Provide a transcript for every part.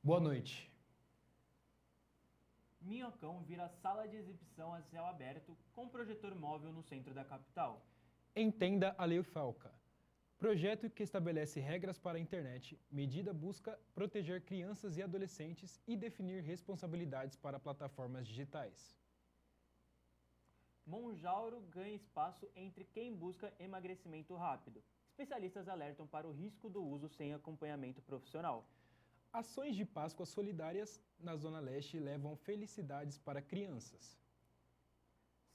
Boa noite. Minhocão vira sala de exibição a céu aberto com projetor móvel no centro da capital. Entenda a Lei Falca. Projeto que estabelece regras para a internet, medida busca proteger crianças e adolescentes e definir responsabilidades para plataformas digitais. Monjauro ganha espaço entre quem busca emagrecimento rápido. Especialistas alertam para o risco do uso sem acompanhamento profissional. Ações de Páscoa solidárias na Zona Leste levam felicidades para crianças.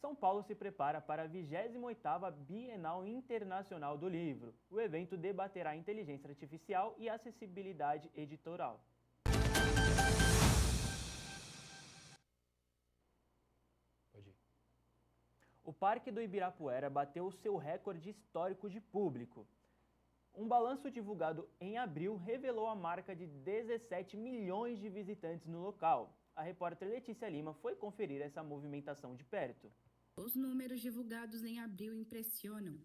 São Paulo se prepara para a 28ª Bienal Internacional do Livro. O evento debaterá inteligência artificial e acessibilidade editorial. Pode ir. O Parque do Ibirapuera bateu o seu recorde histórico de público. Um balanço divulgado em abril revelou a marca de 17 milhões de visitantes no local. A repórter Letícia Lima foi conferir essa movimentação de perto. Os números divulgados em abril impressionam.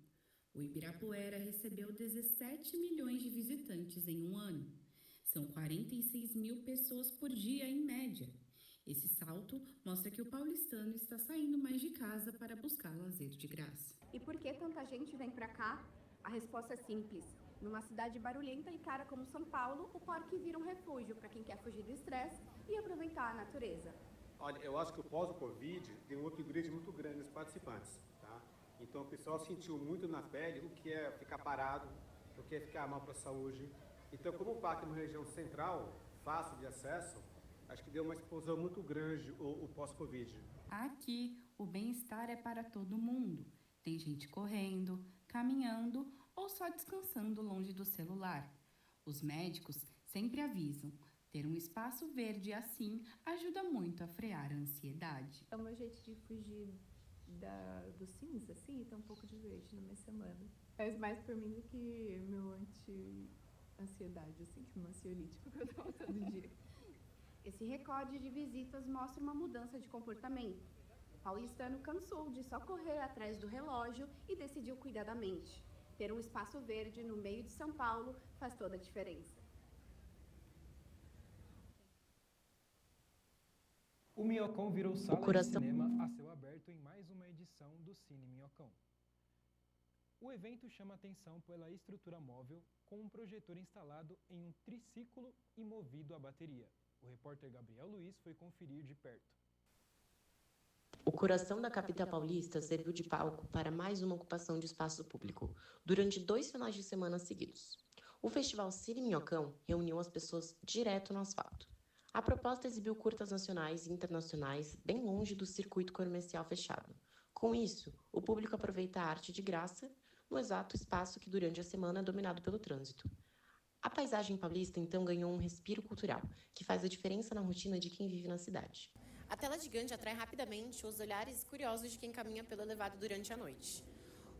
O Ibirapuera recebeu 17 milhões de visitantes em um ano. São 46 mil pessoas por dia em média. Esse salto mostra que o paulistano está saindo mais de casa para buscar lazer de graça. E por que tanta gente vem para cá? A resposta é simples. Numa cidade barulhenta e cara como São Paulo, o parque vira um refúgio para quem quer fugir do estresse e aproveitar a natureza. Olha, eu acho que o pós-Covid deu um upgrade muito grande nos participantes, tá? Então o pessoal sentiu muito na pele o que é ficar parado, o que é ficar mal para a saúde. Então, como o parque é uma região central, fácil de acesso, acho que deu uma explosão muito grande o pós-Covid. Aqui, o bem-estar é para todo mundo. Tem gente correndo, caminhando ou só descansando longe do celular. Os médicos sempre avisam. Ter um espaço verde assim ajuda muito a frear a ansiedade. É o meu jeito de fugir do cinza, assim, e ter um pouco de verde na minha semana. É mais por mim do que meu anti-ansiedade, assim, que meu ansiolítico que eu tomo todo dia. Esse recorde de visitas mostra uma mudança de comportamento. O paulistano cansou de só correr atrás do relógio e decidiu cuidar da mente. Ter um espaço verde no meio de São Paulo faz toda a diferença. O Minhocão virou sala de cinema a céu aberto em mais uma edição do Cine Minhocão. O evento chama atenção pela estrutura móvel com um projetor instalado em um triciclo e movido a bateria. O repórter Gabriel Luiz foi conferir de perto. O coração da capital paulista serviu de palco para mais uma ocupação de espaço público, durante 2 finais de semana seguidos. O Festival Cine Minhocão reuniu as pessoas direto no asfalto. A proposta exibiu curtas nacionais e internacionais bem longe do circuito comercial fechado. Com isso, o público aproveita a arte de graça no exato espaço que durante a semana é dominado pelo trânsito. A paisagem paulista, então, ganhou um respiro cultural, que faz a diferença na rotina de quem vive na cidade. A tela gigante atrai rapidamente os olhares curiosos de quem caminha pelo elevado durante a noite.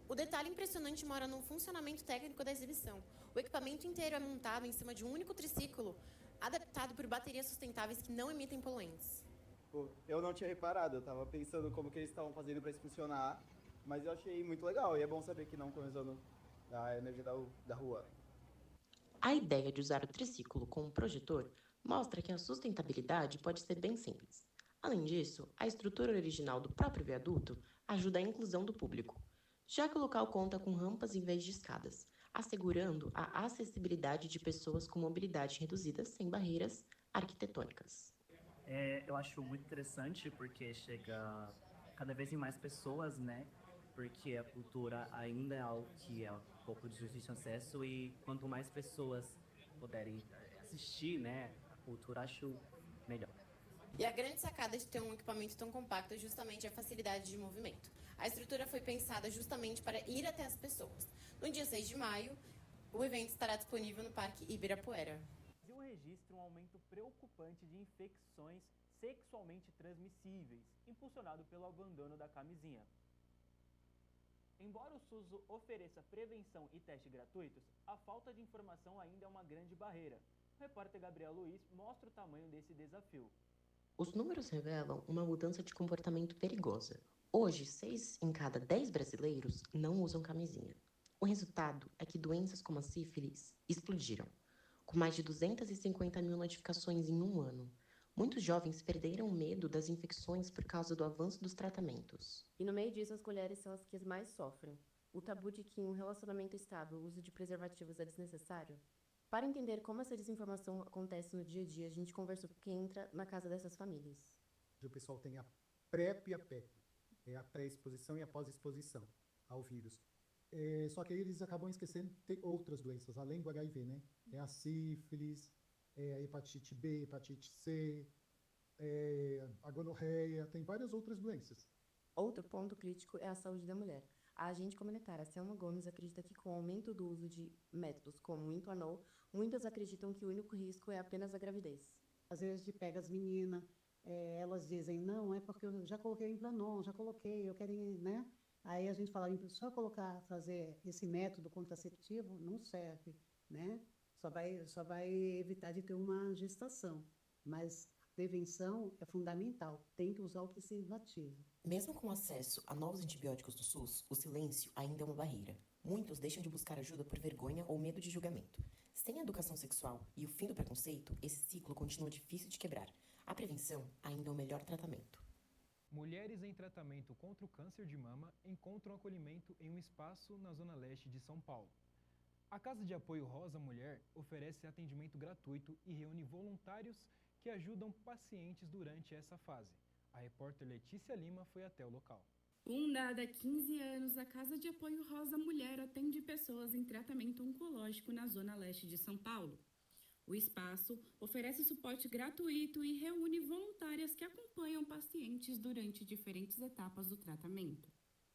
O detalhe impressionante mora no funcionamento técnico da exibição. O equipamento inteiro é montado em cima de um único triciclo, adaptado por baterias sustentáveis que não emitem poluentes. Pô, eu não tinha reparado, eu tava pensando como que eles estavam fazendo para isso funcionar, mas eu achei muito legal e é bom saber que não estão usando a energia da rua. A ideia de usar o triciclo como projetor mostra que a sustentabilidade pode ser bem simples. Além disso, a estrutura original do próprio viaduto ajuda a inclusão do público, já que o local conta com rampas em vez de escadas, assegurando a acessibilidade de pessoas com mobilidade reduzida sem barreiras arquitetônicas. Eu acho muito interessante porque chega cada vez em mais pessoas, né? Porque a cultura ainda é algo que é um pouco de difícil acesso e quanto mais pessoas puderem assistir, né, a cultura, acho melhor. E a grande sacada de ter um equipamento tão compacto é justamente a facilidade de movimento. A estrutura foi pensada justamente para ir até as pessoas. No dia 6 de maio, o evento estará disponível no Parque Ibirapuera. O Brasil registra um aumento preocupante de infecções sexualmente transmissíveis, impulsionado pelo abandono da camisinha. Embora o SUS ofereça prevenção e testes gratuitos, a falta de informação ainda é uma grande barreira. O repórter Gabriel Luiz mostra o tamanho desse desafio. Os números revelam uma mudança de comportamento perigosa. Hoje, 6 em cada 10 brasileiros não usam camisinha. O resultado é que doenças como a sífilis explodiram. com mais de 250 mil notificações em um ano. Muitos jovens perderam o medo das infecções por causa do avanço dos tratamentos. E no meio disso, as mulheres são as que mais sofrem. O tabu de que em um relacionamento estável o uso de preservativos é desnecessário. Para entender como essa desinformação acontece no dia a dia, a gente conversou com quem entra na casa dessas famílias. O pessoal tem a PrEP e a PEP, é a pré-exposição e a pós-exposição ao vírus. Só que aí eles acabam esquecendo de ter outras doenças, além do HIV, né? É a sífilis, é a hepatite B, hepatite C, a gonorreia, tem várias outras doenças. Outro ponto crítico é a saúde da mulher. A agente comunitária Selma Gomes acredita que com o aumento do uso de métodos como o Implanon, muitas acreditam que o único risco é apenas a gravidez. Às vezes te pega as meninas, elas dizem, não, é porque eu já coloquei o Implanon, já coloquei, eu quero, né? Aí a gente fala, só fazer esse método contraceptivo não serve, né? Só vai evitar de ter uma gestação. Mas a prevenção é fundamental, tem que usar o preservativo. Mesmo com acesso a novos antibióticos do SUS, o silêncio ainda é uma barreira. Muitos deixam de buscar ajuda por vergonha ou medo de julgamento. Sem a educação sexual e o fim do preconceito, esse ciclo continua difícil de quebrar. A prevenção ainda é o melhor tratamento. Mulheres em tratamento contra o câncer de mama encontram acolhimento em um espaço na zona leste de São Paulo. A Casa de Apoio Rosa Mulher oferece atendimento gratuito e reúne voluntários que ajudam pacientes durante essa fase. A repórter Letícia Lima foi até o local. Fundada há 15 anos, a Casa de Apoio Rosa Mulher atende pessoas em tratamento oncológico na zona leste de São Paulo. O espaço oferece suporte gratuito e reúne voluntárias que acompanham pacientes durante diferentes etapas do tratamento.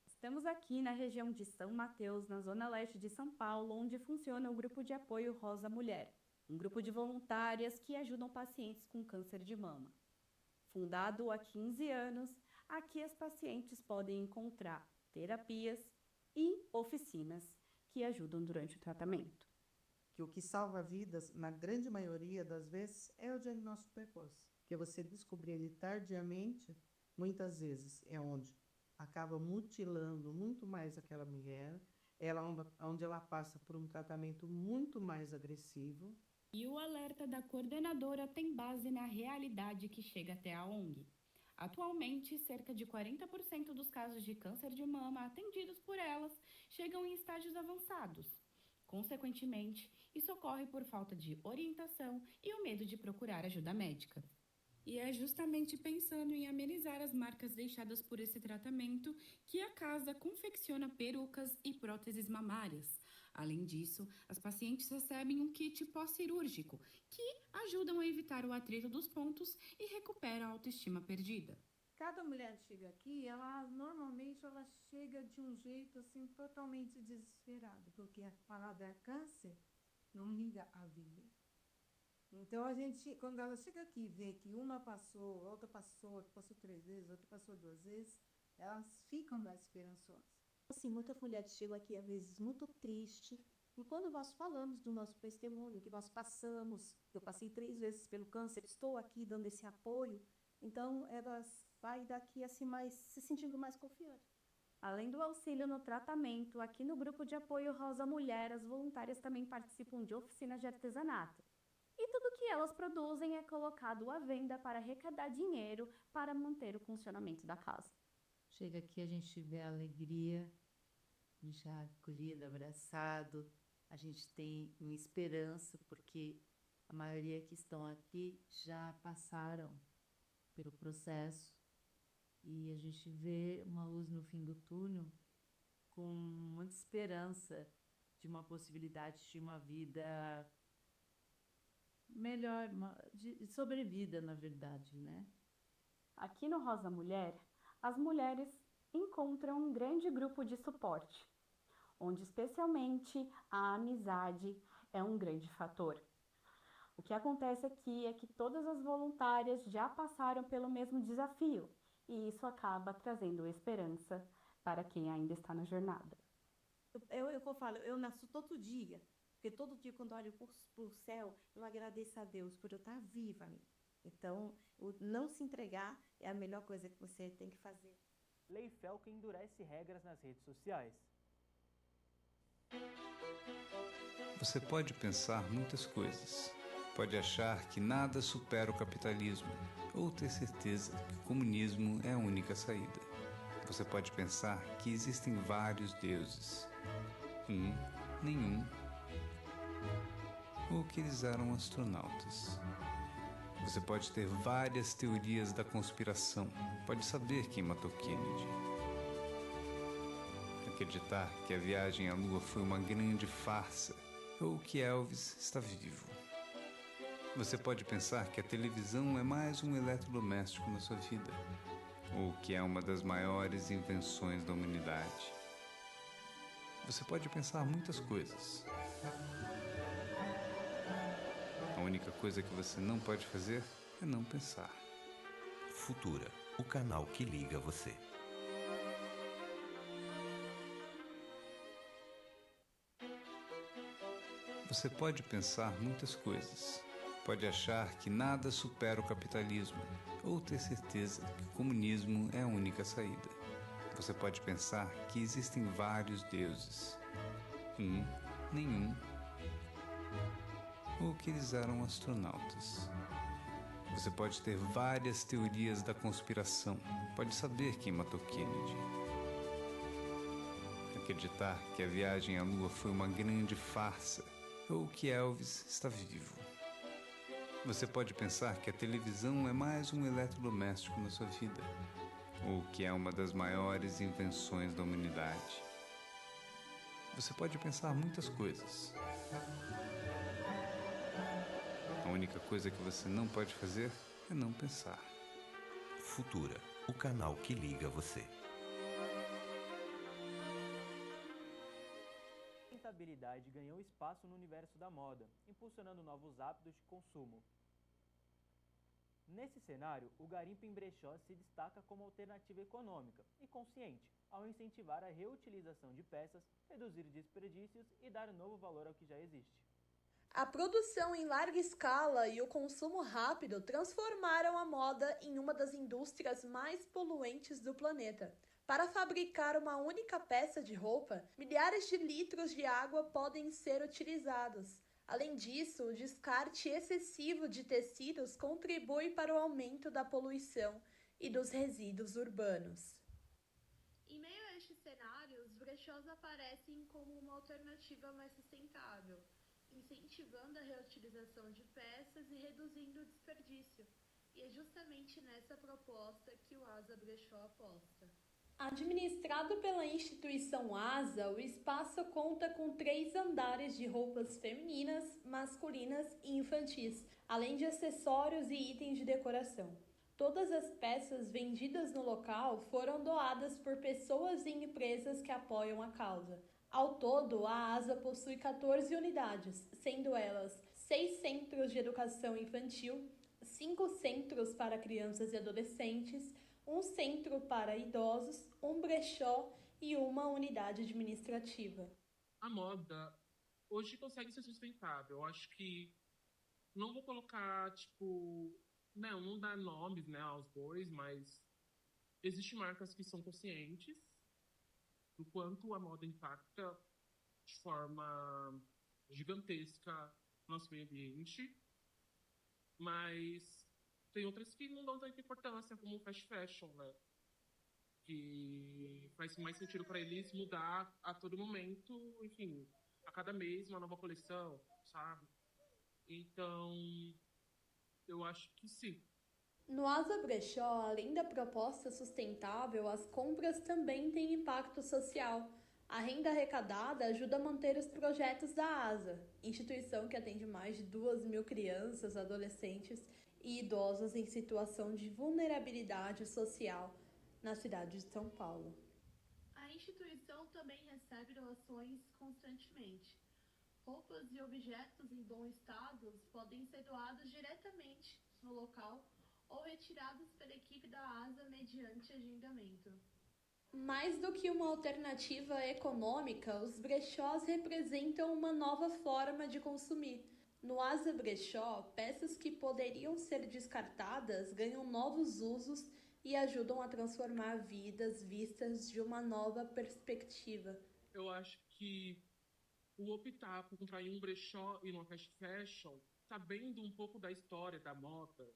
Estamos aqui na região de São Mateus, na zona leste de São Paulo, onde funciona o Grupo de Apoio Rosa Mulher, um grupo de voluntárias que ajudam pacientes com câncer de mama. Fundado há 15 anos, aqui as pacientes podem encontrar terapias e oficinas que ajudam durante o tratamento. Que o que salva vidas, na grande maioria das vezes, é o diagnóstico precoce. Que você descobrir ele tardiamente, muitas vezes é onde acaba mutilando muito mais aquela mulher, onde ela passa por um tratamento muito mais agressivo. E o alerta da coordenadora tem base na realidade que chega até a ONG. Atualmente, cerca de 40% dos casos de câncer de mama atendidos por elas chegam em estágios avançados. Consequentemente, isso ocorre por falta de orientação e o medo de procurar ajuda médica. E é justamente pensando em amenizar as marcas deixadas por esse tratamento que a casa confecciona perucas e próteses mamárias. Além disso, as pacientes recebem um kit pós-cirúrgico que ajudam a evitar o atrito dos pontos e recupera a autoestima perdida. Cada mulher que chega aqui, normalmente ela chega de um jeito assim totalmente desesperado, porque a palavra câncer não liga à vida. Então a gente, quando ela chega aqui e vê que uma passou, outra passou 3 vezes, outra passou 2 vezes, elas ficam mais esperançosas. Assim, muitas mulheres chegam aqui às vezes muito tristes, e quando nós falamos do nosso testemunho, que nós passamos, eu passei 3 vezes pelo câncer, estou aqui dando esse apoio, então elas vai daqui assim mais se sentindo mais confiante. Além do auxílio no tratamento, aqui no Grupo de Apoio Rosa Mulher, as voluntárias também participam de oficinas de artesanato. E tudo que elas produzem é colocado à venda para arrecadar dinheiro para manter o funcionamento da casa. Chega aqui, a gente vê a alegria, já acolhido, abraçado, a gente tem uma esperança, porque a maioria que estão aqui já passaram pelo processo e a gente vê uma luz no fim do túnel com muita esperança de uma possibilidade de uma vida melhor, de sobrevida, na verdade, né? Aqui no Rosa Mulher, as mulheres encontram um grande grupo de suporte, onde especialmente a amizade é um grande fator. O que acontece aqui é que todas as voluntárias já passaram pelo mesmo desafio, e isso acaba trazendo esperança para quem ainda está na jornada. Eu falo, eu nasço todo dia, porque todo dia quando eu olho para o céu, eu agradeço a Deus por eu estar viva. Então, o não se entregar é a melhor coisa que você tem que fazer. Lei Felca endurece regras nas redes sociais. Você pode pensar muitas coisas. Pode achar que nada supera o capitalismo, ou ter certeza que o comunismo é a única saída. Você pode pensar que existem vários deuses. Nenhum. Ou que eles eram astronautas. Você pode ter várias teorias da conspiração. Pode saber quem matou Kennedy. Acreditar que a viagem à Lua foi uma grande farsa, ou que Elvis está vivo. Você pode pensar que a televisão é mais um eletrodoméstico na sua vida, ou que é uma das maiores invenções da humanidade. Você pode pensar muitas coisas. A única coisa que você não pode fazer é não pensar. Futura, o canal que liga você. Você pode pensar muitas coisas. Pode achar que nada supera o capitalismo, ou ter certeza que o comunismo é a única saída. Você pode pensar que existem vários deuses. Nenhum. Ou que eles eram astronautas. Você pode ter várias teorias da conspiração. Pode saber quem matou Kennedy. Acreditar que a viagem à Lua foi uma grande farsa, ou que Elvis está vivo. Você pode pensar que a televisão é mais um eletrodoméstico na sua vida, ou que é uma das maiores invenções da humanidade. Você pode pensar muitas coisas. A única coisa que você não pode fazer é não pensar. Futura, o canal que liga você. A sustentabilidade ganhou espaço no universo da moda, impulsionando novos hábitos de consumo. Nesse cenário, o garimpo em brechó se destaca como alternativa econômica e consciente, ao incentivar a reutilização de peças, reduzir desperdícios e dar novo valor ao que já existe. A produção em larga escala e o consumo rápido transformaram a moda em uma das indústrias mais poluentes do planeta. Para fabricar uma única peça de roupa, milhares de litros de água podem ser utilizados. Além disso, o descarte excessivo de tecidos contribui para o aumento da poluição e dos resíduos urbanos. Em meio a este cenário, os brechós aparecem como uma alternativa mais sustentável, incentivando a reutilização de peças e reduzindo o desperdício. E é justamente nessa proposta que o Asa Brechó aposta. Administrado pela instituição ASA, o espaço conta com 3 andares de roupas femininas, masculinas e infantis, além de acessórios e itens de decoração. Todas as peças vendidas no local foram doadas por pessoas e empresas que apoiam a causa. Ao todo, a ASA possui 14 unidades, sendo elas 6 centros de educação infantil, 5 centros para crianças e adolescentes, um centro para idosos, um brechó e uma unidade administrativa. A moda hoje consegue ser sustentável. Eu acho que não vou colocar, não dar nomes, aos bois, mas existem marcas que são conscientes do quanto a moda impacta de forma gigantesca no nosso meio ambiente, mas tem outras que não dão tanta importância, como o fast fashion, que faz mais sentido para eles mudar a todo momento, enfim, a cada mês uma nova coleção, sabe? Então, eu acho que sim. No Asa Brechó, além da proposta sustentável, as compras também têm impacto social. A renda arrecadada ajuda a manter os projetos da ASA, instituição que atende mais de 2.000 crianças, adolescentes e idosos em situação de vulnerabilidade social na cidade de São Paulo. A instituição também recebe doações constantemente. Roupas e objetos em bom estado podem ser doados diretamente no local ou retirados pela equipe da ASA mediante agendamento. Mais do que uma alternativa econômica, os brechós representam uma nova forma de consumir. No Asa Brechó, peças que poderiam ser descartadas ganham novos usos e ajudam a transformar vidas vistas de uma nova perspectiva. Eu acho que o optar por comprar em um brechó e numa fast fashion, sabendo um pouco da história da moda,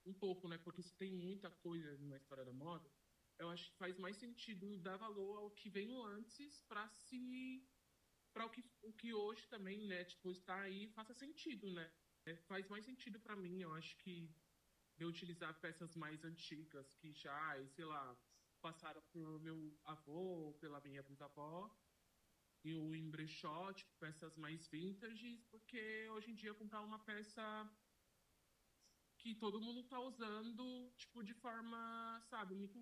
um pouco, né? Porque se tem muita coisa na história da moda, eu acho que faz mais sentido dar valor ao que veio antes para o que hoje também, né, tipo, está aí faça sentido, né? Faz mais sentido para mim, eu acho que eu utilizar peças mais antigas que já, sei lá, passaram por meu avô, pela minha bisavó, e o em brechó, tipo, peças mais vintage, porque hoje em dia comprar uma peça que todo mundo tá usando, tipo, de forma, sabe, muito,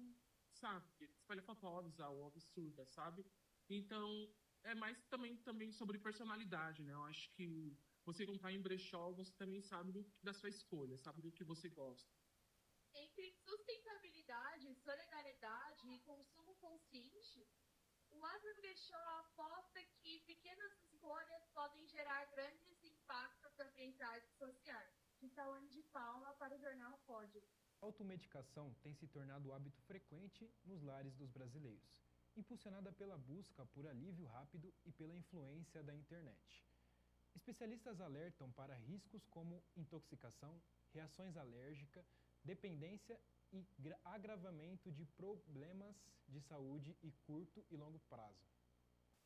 sabe, espalhafatosa ou absurda, sabe? Então, é mais também sobre personalidade, né? Eu acho que você comprar em brechó, você também sabe da sua escolha, sabe do que você gosta. Entre sustentabilidade, solidariedade e consumo consciente, o agrobrechó aposta que pequenas escolhas podem gerar grandes impactos ambientais e sociais. De Tawane de Palma para o Jornal Pódio. A automedicação tem se tornado hábito frequente nos lares dos brasileiros, impulsionada pela busca por alívio rápido e pela influência da internet. Especialistas alertam para riscos como intoxicação, reações alérgicas, dependência e agravamento de problemas de saúde e curto e longo prazo.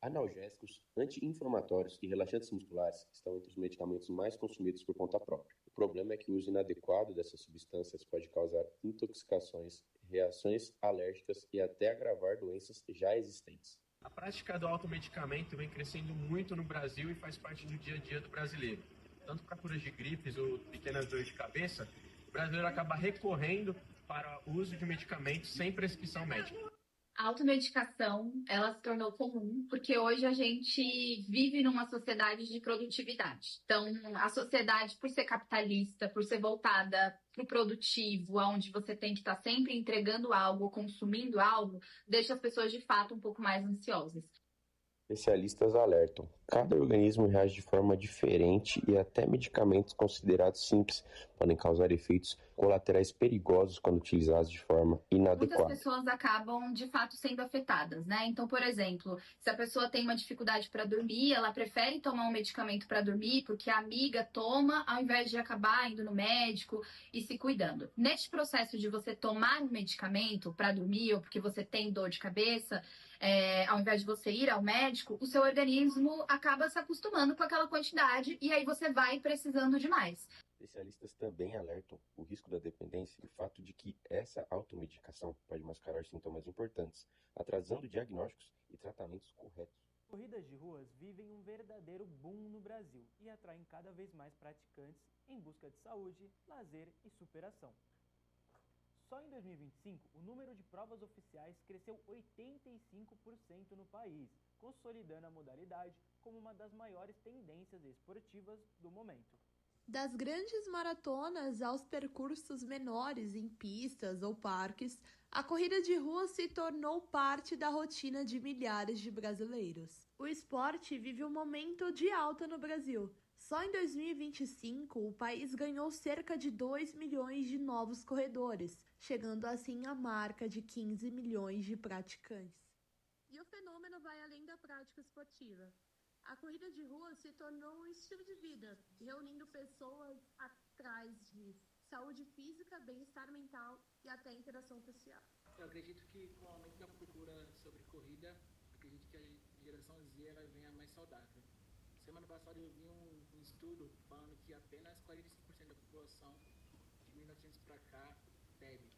Analgésicos, anti-inflamatórios e relaxantes musculares estão entre os medicamentos mais consumidos por conta própria. O problema é que o uso inadequado dessas substâncias pode causar intoxicações, reações alérgicas e até agravar doenças já existentes. A prática do automedicamento vem crescendo muito no Brasil e faz parte do dia a dia do brasileiro. Tanto para curas de gripes ou pequenas dores de cabeça, o brasileiro acaba recorrendo para o uso de medicamentos sem prescrição médica. A automedicação, ela se tornou comum porque hoje a gente vive numa sociedade de produtividade. Então, a sociedade, por ser capitalista, por ser voltada para o produtivo, onde você tem que estar sempre entregando algo, consumindo algo, deixa as pessoas, de fato, um pouco mais ansiosas. Especialistas alertam: cada organismo reage de forma diferente e até medicamentos considerados simples podem causar efeitos colaterais perigosos quando utilizados de forma inadequada. Muitas pessoas acabam, de fato, sendo afetadas, né? Então, por exemplo, se a pessoa tem uma dificuldade para dormir, ela prefere tomar um medicamento para dormir porque a amiga toma, ao invés de acabar indo no médico e se cuidando. Neste processo de você tomar um medicamento para dormir ou porque você tem dor de cabeça, ao invés de você ir ao médico, o seu organismo acaba se acostumando com aquela quantidade e aí você vai precisando de mais. Especialistas também alertam o risco da dependência e o fato de que essa automedicação pode mascarar sintomas importantes, atrasando diagnósticos e tratamentos corretos. Corridas de ruas vivem um verdadeiro boom no Brasil e atraem cada vez mais praticantes em busca de saúde, lazer e superação. Só em 2025, o número de provas oficiais cresceu 85% no país, consolidando a modalidade como uma das maiores tendências esportivas do momento. Das grandes maratonas aos percursos menores em pistas ou parques, a corrida de rua se tornou parte da rotina de milhares de brasileiros. O esporte vive um momento de alta no Brasil. Só em 2025, o país ganhou cerca de 2 milhões de novos corredores, chegando assim à marca de 15 milhões de praticantes. E o fenômeno vai além da prática esportiva. A corrida de rua se tornou um estilo de vida, reunindo pessoas atrás de saúde física, bem-estar mental e até interação social. Eu acredito que com o aumento da cultura sobre corrida, acredito que a geração Z vai venha mais saudável. Semana passada eu vi um estudo falando que apenas 45% da população de 1900 para cá bebe.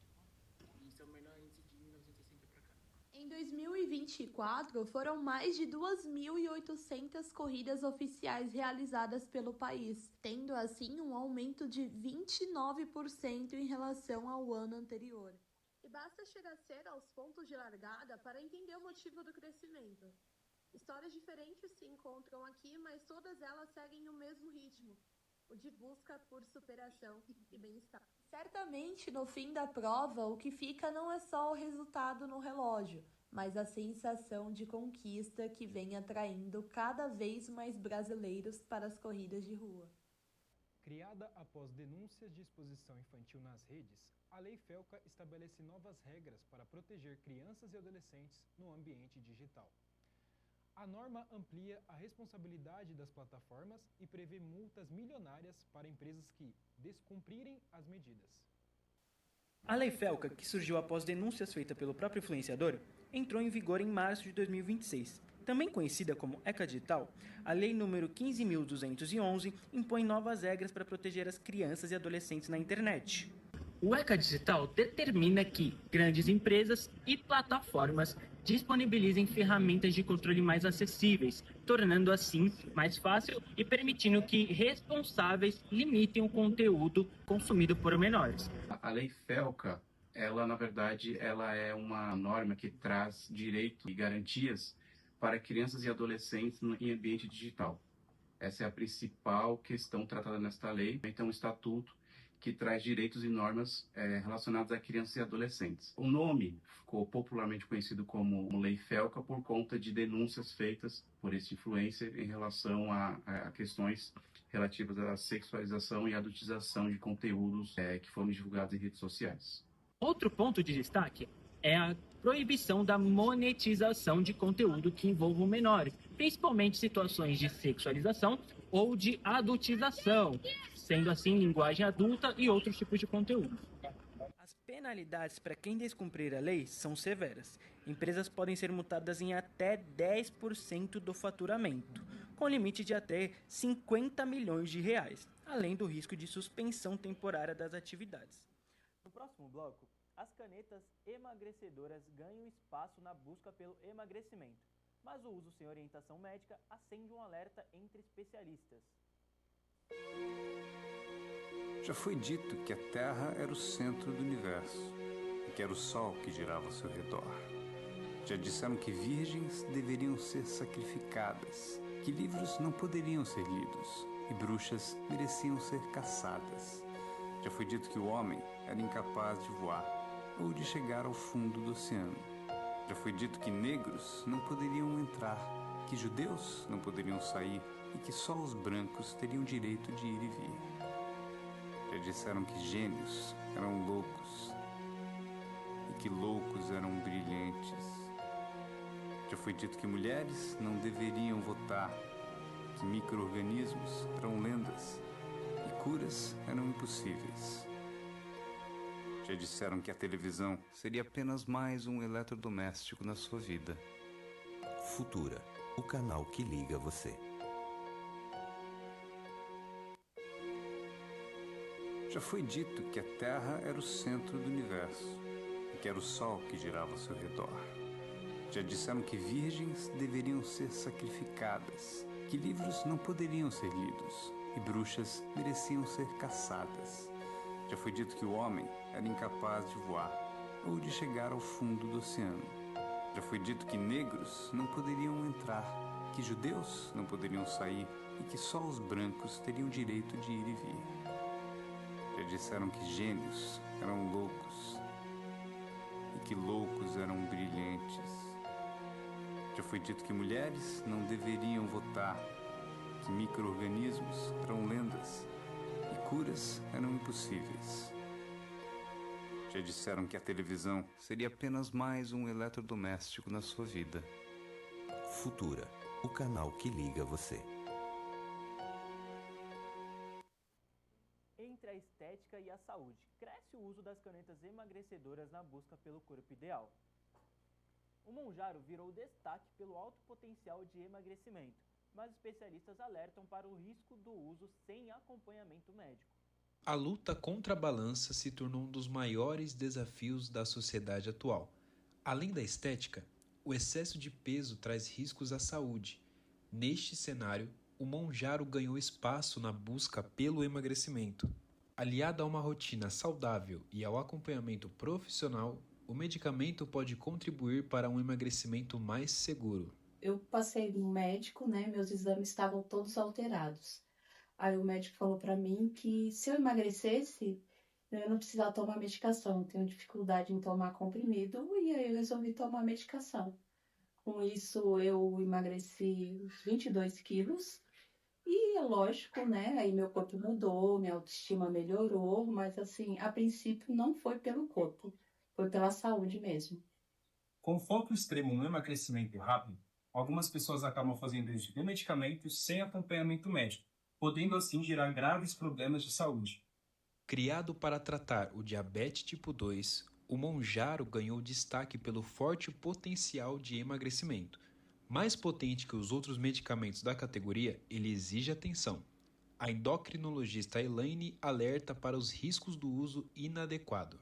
E isso é o menor índice de 1960 para cá. Em 2024, foram mais de 2.800 corridas oficiais realizadas pelo país, tendo assim um aumento de 29% em relação ao ano anterior. E basta chegar cedo aos pontos de largada para entender o motivo do crescimento. Histórias diferentes se encontram aqui, mas todas elas seguem o mesmo ritmo, o de busca por superação e bem-estar. Certamente, no fim da prova, o que fica não é só o resultado no relógio, mas a sensação de conquista que vem atraindo cada vez mais brasileiros para as corridas de rua. Criada após denúncias de exposição infantil nas redes, a Lei Felca estabelece novas regras para proteger crianças e adolescentes no ambiente digital. A norma amplia a responsabilidade das plataformas e prevê multas milionárias para empresas que descumprirem as medidas. A Lei Felca, que surgiu após denúncias feitas pelo próprio influenciador, entrou em vigor em março de 2026. Também conhecida como ECA Digital, a Lei nº 15.211 impõe novas regras para proteger as crianças e adolescentes na internet. O ECA Digital determina que grandes empresas e plataformas disponibilizem ferramentas de controle mais acessíveis, tornando assim mais fácil e permitindo que responsáveis limitem o conteúdo consumido por menores. A Lei Felca, ela na verdade, ela é uma norma que traz direitos e garantias para crianças e adolescentes em ambiente digital. Essa é a principal questão tratada nesta lei. Então, um estatuto que traz direitos e normas relacionados a crianças e adolescentes. O nome ficou popularmente conhecido como Lei Felca por conta de denúncias feitas por esse influencer em relação a questões relativas à sexualização e adultização de conteúdos que foram divulgados em redes sociais. Outro ponto de destaque é a proibição da monetização de conteúdo que envolvam menores, principalmente situações de sexualização ou de adultização, sendo assim linguagem adulta e outros tipos de conteúdo. As penalidades para quem descumprir a lei são severas. Empresas podem ser multadas em até 10% do faturamento, com limite de até 50 milhões de reais, além do risco de suspensão temporária das atividades. No próximo bloco, as canetas emagrecedoras ganham espaço na busca pelo emagrecimento, mas o uso sem orientação médica acende um alerta entre especialistas. Já foi dito que a Terra era o centro do universo e que era o Sol que girava ao seu redor. Já disseram que virgens deveriam ser sacrificadas, que livros não poderiam ser lidos e bruxas mereciam ser caçadas. Já foi dito que o homem era incapaz de voar ou de chegar ao fundo do oceano. Já foi dito que negros não poderiam entrar, que judeus não poderiam sair e que só os brancos teriam direito de ir e vir. Já disseram que gênios eram loucos e que loucos eram brilhantes. Já foi dito que mulheres não deveriam votar, que micro-organismos eram lendas e curas eram impossíveis. Já disseram que a televisão seria apenas mais um eletrodoméstico na sua vida. Futura, o canal que liga você. Já foi dito que a Terra era o centro do universo e que era o Sol que girava ao seu redor. Já disseram que virgens deveriam ser sacrificadas, que livros não poderiam ser lidos e bruxas mereciam ser caçadas. Já foi dito que o homem era incapaz de voar ou de chegar ao fundo do oceano. Já foi dito que negros não poderiam entrar, que judeus não poderiam sair e que só os brancos teriam direito de ir e vir. Já disseram que gênios eram loucos e que loucos eram brilhantes. Já foi dito que mulheres não deveriam votar, que micro-organismos eram lendas e curas eram impossíveis. Já disseram que a televisão seria apenas mais um eletrodoméstico na sua vida. Futura, o canal que liga você. Entre a estética e a saúde, cresce o uso das canetas emagrecedoras na busca pelo corpo ideal. O Mounjaro virou destaque pelo alto potencial de emagrecimento, mas especialistas alertam para o risco do uso sem acompanhamento médico. A luta contra a balança se tornou um dos maiores desafios da sociedade atual. Além da estética, o excesso de peso traz riscos à saúde. Neste cenário, o Mounjaro ganhou espaço na busca pelo emagrecimento. Aliado a uma rotina saudável e ao acompanhamento profissional, o medicamento pode contribuir para um emagrecimento mais seguro. Eu passei no médico, né? Meus exames estavam todos alterados. Aí o médico falou para mim que se eu emagrecesse, eu não precisava tomar medicação. Eu tenho dificuldade em tomar comprimido e aí eu resolvi tomar medicação. Com isso eu emagreci 22 quilos e é lógico, né? Aí meu corpo mudou, minha autoestima melhorou, mas assim, a princípio não foi pelo corpo, foi pela saúde mesmo. Com foco extremo no emagrecimento rápido, Algumas pessoas acabam fazendo uso de medicamentos sem acompanhamento médico, podendo assim gerar graves problemas de saúde. Criado para tratar o diabetes tipo 2, o Monjaro ganhou destaque pelo forte potencial de emagrecimento. Mais potente que os outros medicamentos da categoria, ele exige atenção. A endocrinologista Elaine alerta para os riscos do uso inadequado.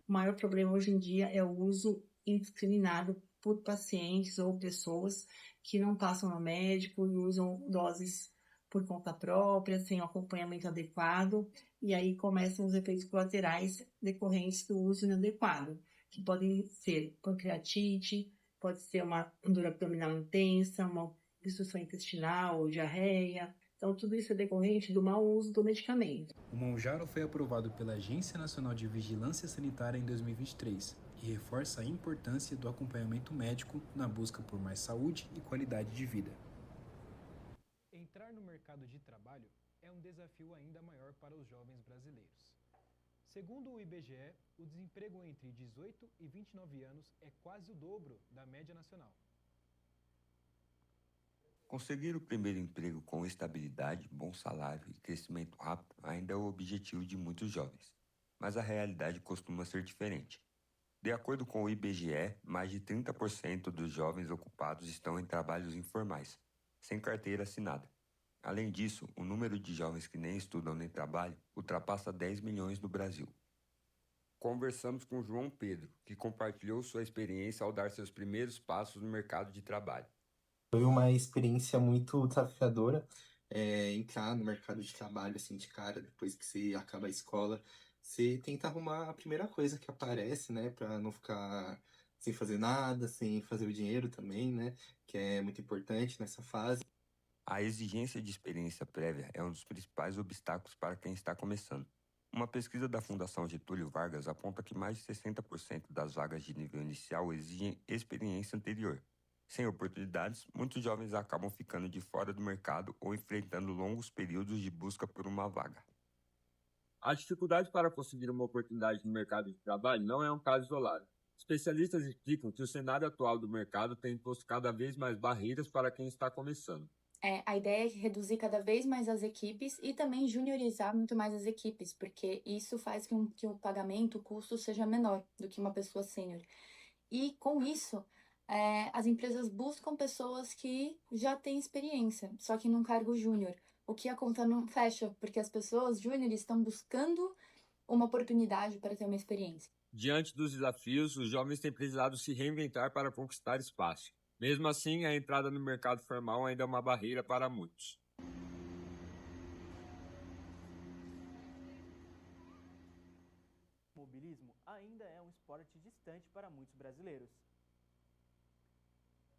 O maior problema hoje em dia é o uso indiscriminado por pacientes ou pessoas que não passam no médico e usam doses por conta própria, sem acompanhamento adequado, e aí começam os efeitos colaterais decorrentes do uso inadequado, que podem ser pancreatite, pode ser uma dor abdominal intensa, uma obstrução intestinal, diarreia. Então, tudo isso é decorrente do mau uso do medicamento. O Monjaro foi aprovado pela Agência Nacional de Vigilância Sanitária em 2023 e reforça a importância do acompanhamento médico na busca por mais saúde e qualidade de vida. Entrar no mercado de trabalho é um desafio ainda maior para os jovens brasileiros. Segundo o IBGE, o desemprego entre 18 e 29 anos é quase o dobro da média nacional. Conseguir o primeiro emprego com estabilidade, bom salário e crescimento rápido ainda é o objetivo de muitos jovens, mas a realidade costuma ser diferente. De acordo com o IBGE, mais de 30% dos jovens ocupados estão em trabalhos informais, sem carteira assinada. Além disso, o número de jovens que nem estudam nem trabalham ultrapassa 10 milhões no Brasil. Conversamos com João Pedro, que compartilhou sua experiência ao dar seus primeiros passos no mercado de trabalho. Foi uma experiência muito desafiadora, entrar no mercado de trabalho assim de cara, depois que você acaba a escola. Você tenta arrumar a primeira coisa que aparece, né, para não ficar sem fazer nada, sem fazer o dinheiro também, né, que é muito importante nessa fase. A exigência de experiência prévia é um dos principais obstáculos para quem está começando. Uma pesquisa da Fundação Getúlio Vargas aponta que mais de 60% das vagas de nível inicial exigem experiência anterior. Sem oportunidades, muitos jovens acabam ficando de fora do mercado ou enfrentando longos períodos de busca por uma vaga. A dificuldade para conseguir uma oportunidade no mercado de trabalho não é um caso isolado. Especialistas explicam que o cenário atual do mercado tem imposto cada vez mais barreiras para quem está começando. A ideia é reduzir cada vez mais as equipes e também juniorizar muito mais as equipes, porque isso faz que o pagamento, o custo seja menor do que uma pessoa sênior. E com isso, as empresas buscam pessoas que já têm experiência, só que num cargo júnior. O que a conta não fecha, porque as pessoas júniores estão buscando uma oportunidade para ter uma experiência. Diante dos desafios, os jovens têm precisado se reinventar para conquistar espaço. Mesmo assim, a entrada no mercado formal ainda é uma barreira para muitos. O mobilismo ainda é um esporte distante para muitos brasileiros.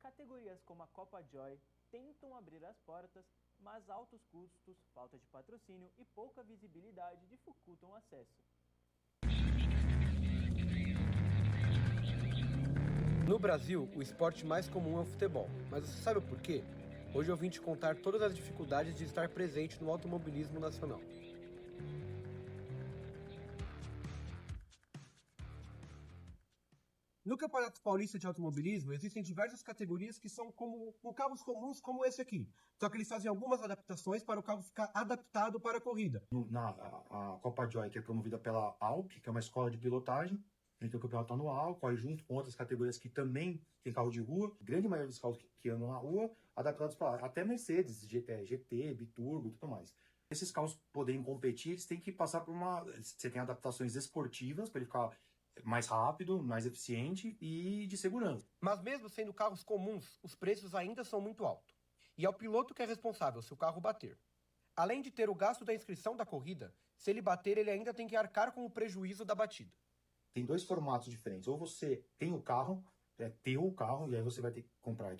Categorias como a Copa Joy tentam abrir as portas, mas altos custos, falta de patrocínio e pouca visibilidade dificultam o acesso. No Brasil, o esporte mais comum é o futebol, mas você sabe o porquê? Hoje eu vim te contar todas as dificuldades de estar presente no automobilismo nacional. No Campeonato Paulista de Automobilismo, existem diversas categorias que são com carros comuns como esse aqui. Só que eles fazem algumas adaptações para o carro ficar adaptado para a corrida. A Copa Joy, que é promovida pela Alp, que é uma escola de pilotagem, então o campeonato anual, corre junto com outras categorias que também tem carro de rua, grande maioria dos carros que andam na rua, adaptados para lá. Até Mercedes, GT, Biturbo e tudo mais. Esses carros poderem competir, eles têm que passar por você tem adaptações esportivas para ele ficar mais rápido, mais eficiente e de segurança. Mas mesmo sendo carros comuns, os preços ainda são muito altos. E é o piloto que é responsável se o carro bater. Além de ter o gasto da inscrição da corrida, se ele bater, ele ainda tem que arcar com o prejuízo da batida. Tem dois formatos diferentes. Ou você tem o carro, teu carro, e aí você vai ter que comprar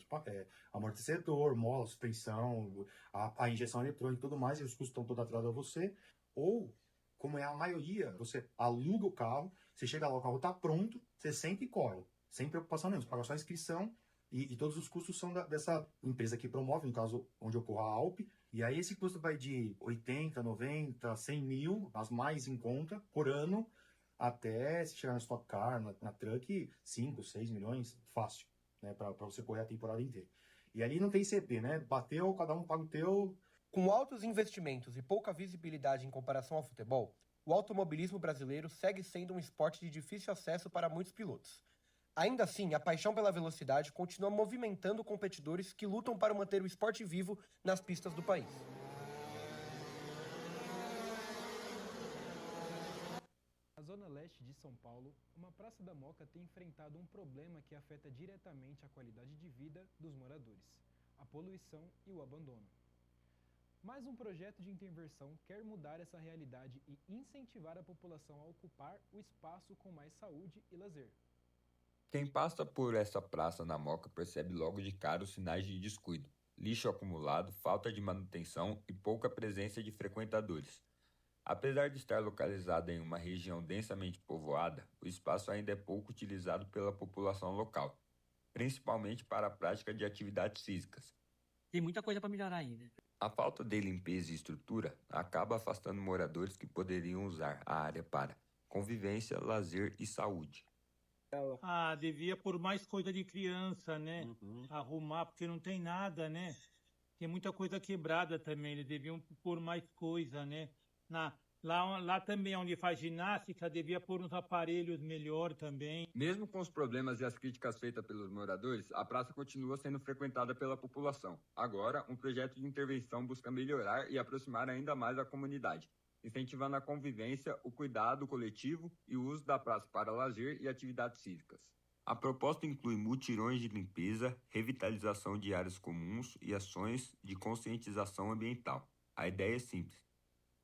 amortecedor, mola, suspensão, a injeção eletrônica e tudo mais, e os custos estão todos atrás a você. Ou, como é a maioria, você aluga o carro, você chega lá, o carro está pronto, você senta e corre. Sem preocupação nenhuma, você paga só a inscrição e todos os custos são dessa empresa que promove, no caso onde ocorre a Alp. E aí esse custo vai de 80, 90, 100 mil, as mais em conta, por ano, até se chegar na Stock Car, na Truck, 5, 6 milhões, fácil, né, para você correr a temporada inteira. E ali não tem CP, né? Bateu, cada um paga o teu. Com altos investimentos e pouca visibilidade em comparação ao futebol, o automobilismo brasileiro segue sendo um esporte de difícil acesso para muitos pilotos. Ainda assim, a paixão pela velocidade continua movimentando competidores que lutam para manter o esporte vivo nas pistas do país. Na zona leste de São Paulo, uma praça da Moca tem enfrentado um problema que afeta diretamente a qualidade de vida dos moradores: a poluição e o abandono. Mas um projeto de intervenção quer mudar essa realidade e incentivar a população a ocupar o espaço com mais saúde e lazer. Quem passa por essa praça na Moca percebe logo de cara os sinais de descuido, lixo acumulado, falta de manutenção e pouca presença de frequentadores. Apesar de estar localizada em uma região densamente povoada, o espaço ainda é pouco utilizado pela população local, principalmente para a prática de atividades físicas. Tem muita coisa para melhorar ainda. A falta de limpeza e estrutura acaba afastando moradores que poderiam usar a área para convivência, lazer e saúde. Devia pôr mais coisa de criança, né? Arrumar, porque não tem nada, né? Tem muita coisa quebrada também, eles deviam pôr mais coisa, né? Lá também, onde faz ginástica, devia pôr uns aparelhos melhor também. Mesmo com os problemas e as críticas feitas pelos moradores, a praça continua sendo frequentada pela população. Agora, um projeto de intervenção busca melhorar e aproximar ainda mais a comunidade, incentivando a convivência, o cuidado coletivo e o uso da praça para lazer e atividades físicas. A proposta inclui mutirões de limpeza, revitalização de áreas comuns e ações de conscientização ambiental. A ideia é simples: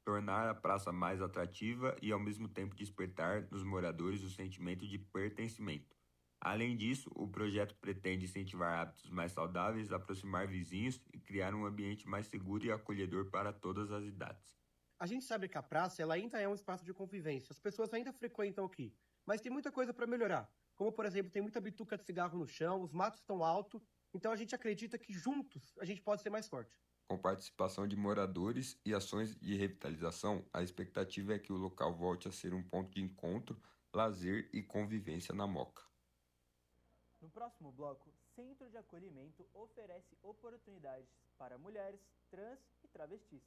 tornar a praça mais atrativa e, ao mesmo tempo, despertar nos moradores o sentimento de pertencimento. Além disso, o projeto pretende incentivar hábitos mais saudáveis, aproximar vizinhos e criar um ambiente mais seguro e acolhedor para todas as idades. A gente sabe que a praça ela ainda é um espaço de convivência, as pessoas ainda frequentam aqui, mas tem muita coisa para melhorar. Como, por exemplo, tem muita bituca de cigarro no chão, os matos estão altos, então a gente acredita que juntos a gente pode ser mais forte. Com participação de moradores e ações de revitalização, a expectativa é que o local volte a ser um ponto de encontro, lazer e convivência na Moca. No próximo bloco, Centro de Acolhimento oferece oportunidades para mulheres, trans e travestis.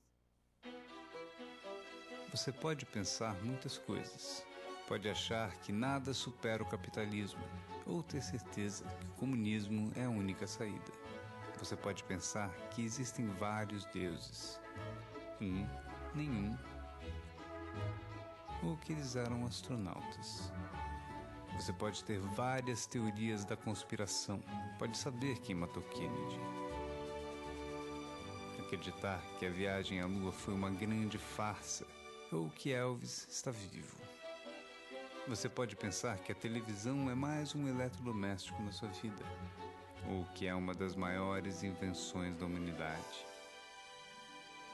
Você pode pensar muitas coisas. Pode achar que nada supera o capitalismo, ou ter certeza que o comunismo é a única saída. Você pode pensar que existem vários deuses. Nenhum. Ou que eles eram astronautas. Você pode ter várias teorias da conspiração. Pode saber quem matou Kennedy. Acreditar que a viagem à Lua foi uma grande farsa, ou que Elvis está vivo. Você pode pensar que a televisão é mais um eletrodoméstico na sua vida, ou que é uma das maiores invenções da humanidade.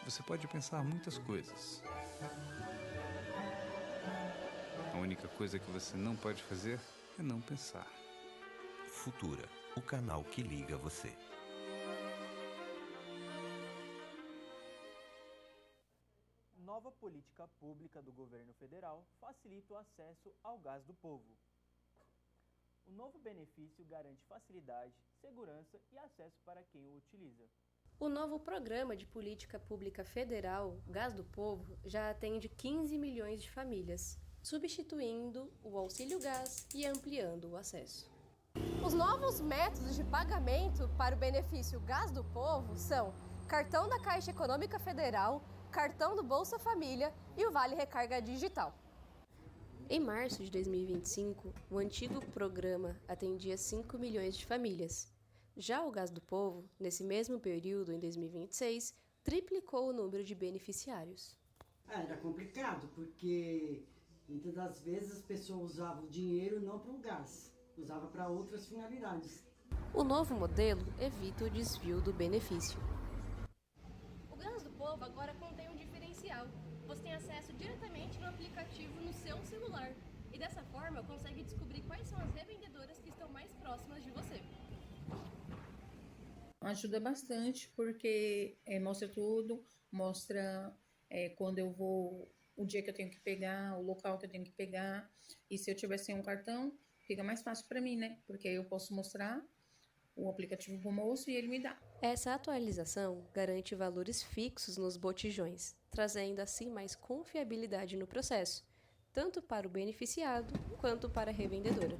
Você pode pensar muitas coisas. A única coisa que você não pode fazer é não pensar. Futura, o canal que liga você. Nova política pública do governo federal facilita o acesso ao gás do povo. O novo benefício garante facilidade, segurança e acesso para quem o utiliza. O novo Programa de Política Pública Federal, Gás do Povo, já atende 15 milhões de famílias, substituindo o auxílio gás e ampliando o acesso. Os novos métodos de pagamento para o benefício Gás do Povo são cartão da Caixa Econômica Federal, cartão do Bolsa Família e o Vale Recarga Digital. Em março de 2025, o antigo programa atendia 5 milhões de famílias. Já o Gás do Povo, nesse mesmo período, em 2026, triplicou o número de beneficiários. Era complicado, porque muitas das vezes as pessoas usavam o dinheiro não para o gás, usavam para outras finalidades. O novo modelo evita o desvio do benefício. O Gás do Povo agora contém um diferencial. Você tem acesso diretamente no aplicativo no seu celular. E dessa forma consegue descobrir quais são as revendedoras que estão mais próximas de você. Ajuda bastante porque mostra tudo, mostra quando eu vou, o dia que eu tenho que pegar, o local que eu tenho que pegar. E se eu tiver sem um cartão, fica mais fácil para mim, né? Porque aí eu posso mostrar o aplicativo pro moço e ele me dá. Essa atualização garante valores fixos nos botijões, trazendo assim mais confiabilidade no processo, tanto para o beneficiado quanto para a revendedora.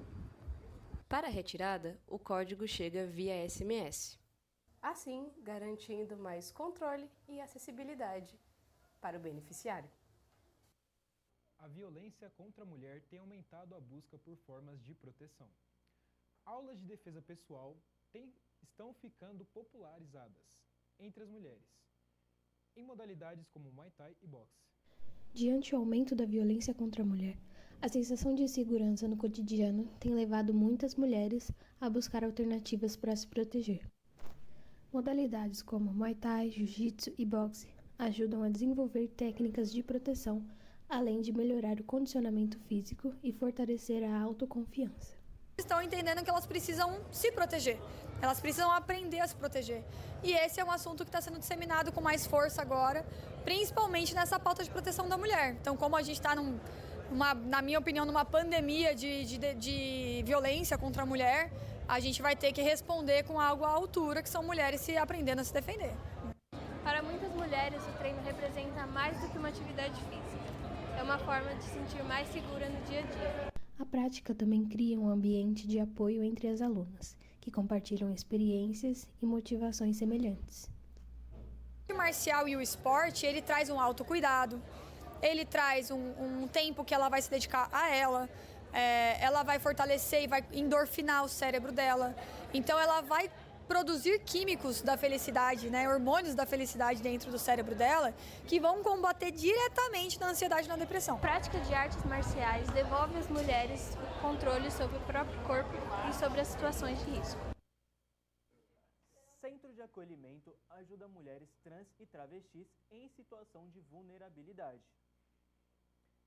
Para a retirada, o código chega via SMS. Assim, garantindo mais controle e acessibilidade para o beneficiário. A violência contra a mulher tem aumentado a busca por formas de proteção. Aulas de defesa pessoal estão ficando popularizadas entre as mulheres, em modalidades como Muay Thai e boxe. Diante do aumento da violência contra a mulher, a sensação de insegurança no cotidiano tem levado muitas mulheres a buscar alternativas para se proteger. Modalidades como Muay Thai, Jiu-Jitsu e boxe ajudam a desenvolver técnicas de proteção, além de melhorar o condicionamento físico e fortalecer a autoconfiança. Estão entendendo que elas precisam se proteger, elas precisam aprender a se proteger. E esse é um assunto que está sendo disseminado com mais força agora, principalmente nessa pauta de proteção da mulher. Então, como a gente está, na minha opinião, numa pandemia de violência contra a mulher, a gente vai ter que responder com algo à altura, que são mulheres se aprendendo a se defender. Para muitas mulheres, o treino representa mais do que uma atividade física. É uma forma de se sentir mais segura no dia a dia. A prática também cria um ambiente de apoio entre as alunas, que compartilham experiências e motivações semelhantes. O marcial e o esporte, ele traz um autocuidado, ele traz um tempo que ela vai se dedicar a ela, ela vai fortalecer e vai endorfinar o cérebro dela. Então ela vai produzir químicos da felicidade, né, hormônios da felicidade dentro do cérebro dela, que vão combater diretamente na ansiedade e na depressão. A prática de artes marciais devolve às mulheres o controle sobre o próprio corpo e sobre as situações de risco. Centro de acolhimento ajuda mulheres trans e travestis em situação de vulnerabilidade.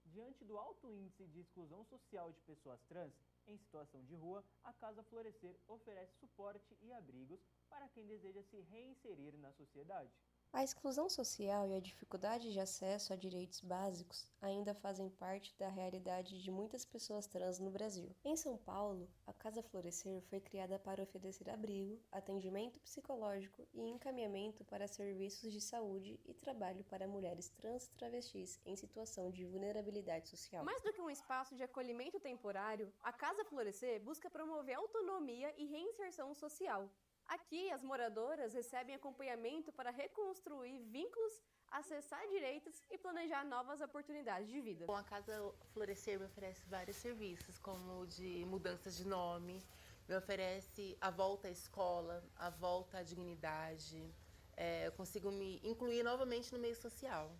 Diante do alto índice de exclusão social de pessoas trans em situação de rua, a Casa Florescer oferece suporte e abrigos para quem deseja se reinserir na sociedade. A exclusão social e a dificuldade de acesso a direitos básicos ainda fazem parte da realidade de muitas pessoas trans no Brasil. Em São Paulo, a Casa Florescer foi criada para oferecer abrigo, atendimento psicológico e encaminhamento para serviços de saúde e trabalho para mulheres trans e travestis em situação de vulnerabilidade social. Mais do que um espaço de acolhimento temporário, a Casa Florescer busca promover autonomia e reinserção social. Aqui, as moradoras recebem acompanhamento para reconstruir vínculos, acessar direitos e planejar novas oportunidades de vida. Bom, a Casa Florescer me oferece vários serviços, como de mudanças de nome, me oferece a volta à escola, a volta à dignidade, eu consigo me incluir novamente no meio social.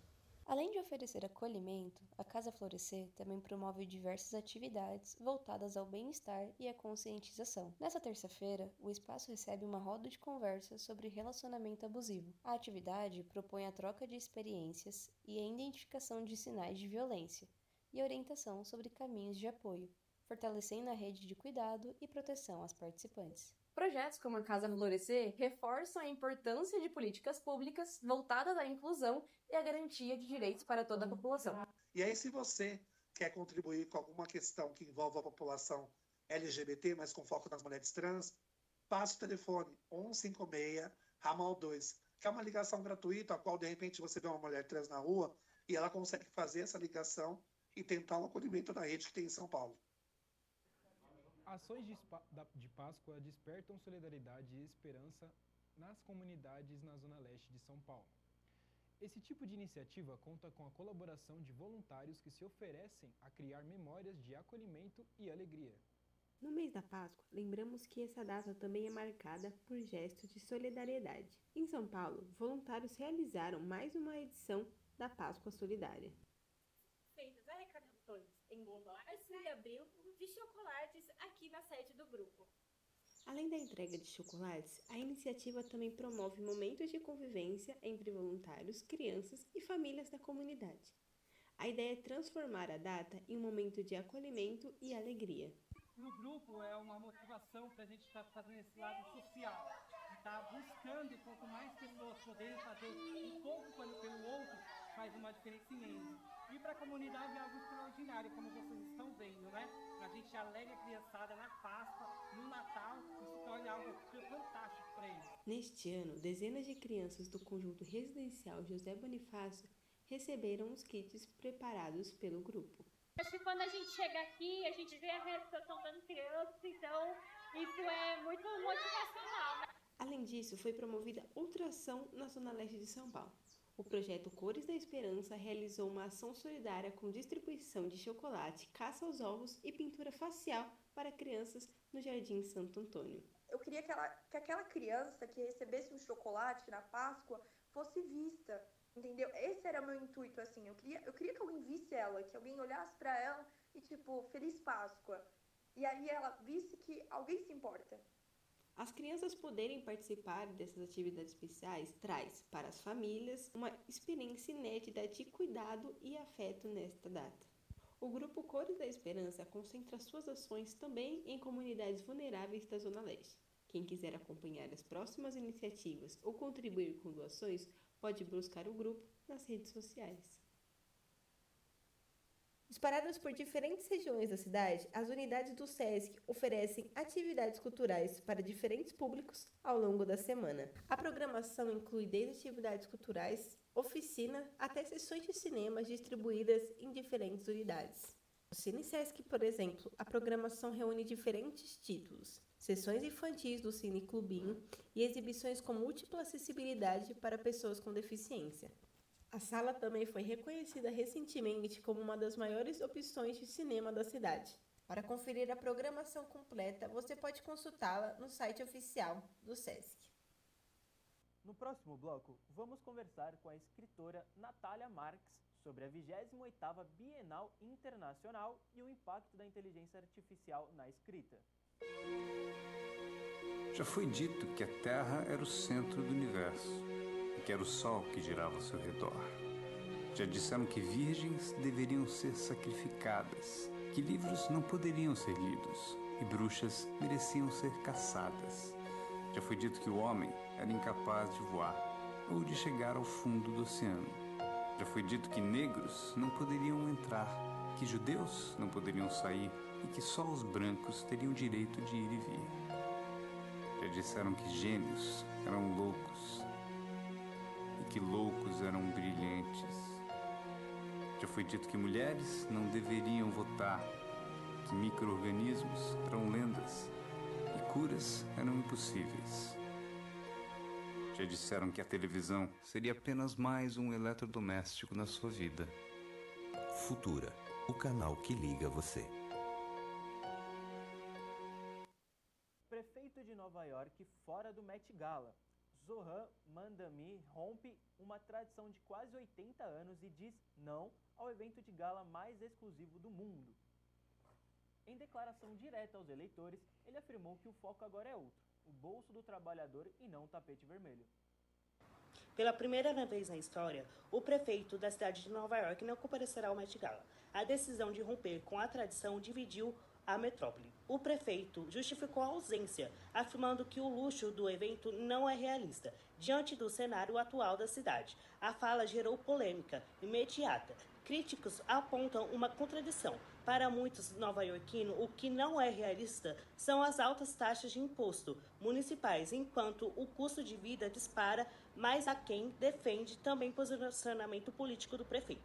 Além de oferecer acolhimento, a Casa Florescer também promove diversas atividades voltadas ao bem-estar e à conscientização. Nessa terça-feira, o espaço recebe uma roda de conversa sobre relacionamento abusivo. A atividade propõe a troca de experiências e a identificação de sinais de violência e orientação sobre caminhos de apoio, fortalecendo a rede de cuidado e proteção às participantes. Projetos como a Casa Florescer reforçam a importância de políticas públicas voltadas à inclusão e à garantia de direitos para toda a população. E aí, se você quer contribuir com alguma questão que envolva a população LGBT, mas com foco nas mulheres trans, passe o telefone 156 ramal 2, que é uma ligação gratuita, a qual, de repente, você vê uma mulher trans na rua e ela consegue fazer essa ligação e tentar um acolhimento da rede que tem em São Paulo. Ações de Páscoa despertam solidariedade e esperança nas comunidades na Zona Leste de São Paulo. Esse tipo de iniciativa conta com a colaboração de voluntários que se oferecem a criar memórias de acolhimento e alegria. No mês da Páscoa, lembramos que essa data também é marcada por gestos de solidariedade. Em São Paulo, voluntários realizaram mais uma edição da Páscoa Solidária. Feitas arrecadações em março e abril de chocolates aqui na sede do grupo. Além da entrega de chocolates, a iniciativa também promove momentos de convivência entre voluntários, crianças e famílias da comunidade. A ideia é transformar a data em um momento de acolhimento e alegria. No grupo é uma motivação para a gente estar fazendo esse lado social, estar buscando quanto mais pessoas poderem fazer um pouco pelo outro, faz uma diferença imensa. E para a comunidade é algo extraordinário, como vocês estão vendo, né? A gente alegra a criançada na Páscoa, no Natal e se torne algo fantástico para eles. Neste ano, dezenas de crianças do conjunto residencial José Bonifácio receberam os kits preparados pelo grupo. Acho que quando a gente chega aqui, a gente vê a realização das crianças, então isso é muito motivacional, né? Além disso, foi promovida outra ação na Zona Leste de São Paulo. O projeto Cores da Esperança realizou uma ação solidária com distribuição de chocolate, caça aos ovos e pintura facial para crianças no Jardim Santo Antônio. Eu queria que aquela criança que recebesse um chocolate na Páscoa fosse vista, entendeu? Esse era o meu intuito, assim. Eu queria que alguém visse ela, que alguém olhasse para ela e, tipo, Feliz Páscoa. E aí ela visse que alguém se importa. As crianças poderem participar dessas atividades especiais traz para as famílias uma experiência inédita de cuidado e afeto nesta data. O Grupo Cores da Esperança concentra suas ações também em comunidades vulneráveis da Zona Leste. Quem quiser acompanhar as próximas iniciativas ou contribuir com doações, pode buscar o grupo nas redes sociais. Espalhadas por diferentes regiões da cidade, as unidades do SESC oferecem atividades culturais para diferentes públicos ao longo da semana. A programação inclui desde atividades culturais, oficina, até sessões de cinema distribuídas em diferentes unidades. No Cine SESC, por exemplo, a programação reúne diferentes títulos, sessões infantis do Cine Clubinho e exibições com múltipla acessibilidade para pessoas com deficiência. A sala também foi reconhecida recentemente como uma das maiores opções de cinema da cidade. Para conferir a programação completa, você pode consultá-la no site oficial do SESC. No próximo bloco, vamos conversar com a escritora Natália Marques sobre a 28ª Bienal Internacional e o impacto da inteligência artificial na escrita. Já foi dito que a Terra era o centro do universo e que era o Sol que girava ao seu redor. Já disseram que virgens deveriam ser sacrificadas, que livros não poderiam ser lidos e bruxas mereciam ser caçadas. Já foi dito que o homem era incapaz de voar ou de chegar ao fundo do oceano. Já foi dito que negros não poderiam entrar, que judeus não poderiam sair e que só os brancos teriam direito de ir e vir. Já disseram que gênios eram loucos e que loucos eram brilhantes. Já foi dito que mulheres não deveriam votar, que micro-organismos eram lendas e curas eram impossíveis. Já disseram que a televisão seria apenas mais um eletrodoméstico na sua vida. Futura, o canal que liga você. Prefeito de Nova York fora do Met Gala. Zohran Mamdani rompe uma tradição de quase 80 anos e diz não ao evento de gala mais exclusivo do mundo. Em declaração direta aos eleitores, ele afirmou que o foco agora é outro, o bolso do trabalhador e não o tapete vermelho. Pela primeira vez na história, o prefeito da cidade de Nova York não comparecerá ao Met Gala. A decisão de romper com a tradição dividiu a metrópole. O prefeito justificou a ausência, afirmando que o luxo do evento não é realista, diante do cenário atual da cidade. A fala gerou polêmica imediata. Críticos apontam uma contradição. Para muitos nova-iorquinos, o que não é realista são as altas taxas de imposto municipais, enquanto o custo de vida dispara, mas há quem defende também posicionamento político do prefeito.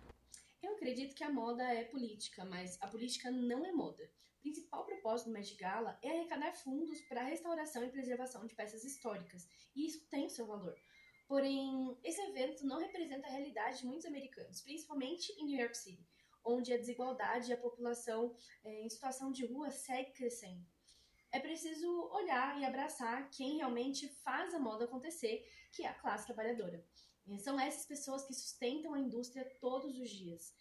Eu acredito que a moda é política, mas a política não é moda. O principal propósito do Met Gala é arrecadar fundos para a restauração e preservação de peças históricas, e isso tem o seu valor. Porém, esse evento não representa a realidade de muitos americanos, principalmente em New York City, onde a desigualdade e a população em situação de rua segue crescendo. É preciso olhar e abraçar quem realmente faz a moda acontecer, que é a classe trabalhadora. São essas pessoas que sustentam a indústria todos os dias.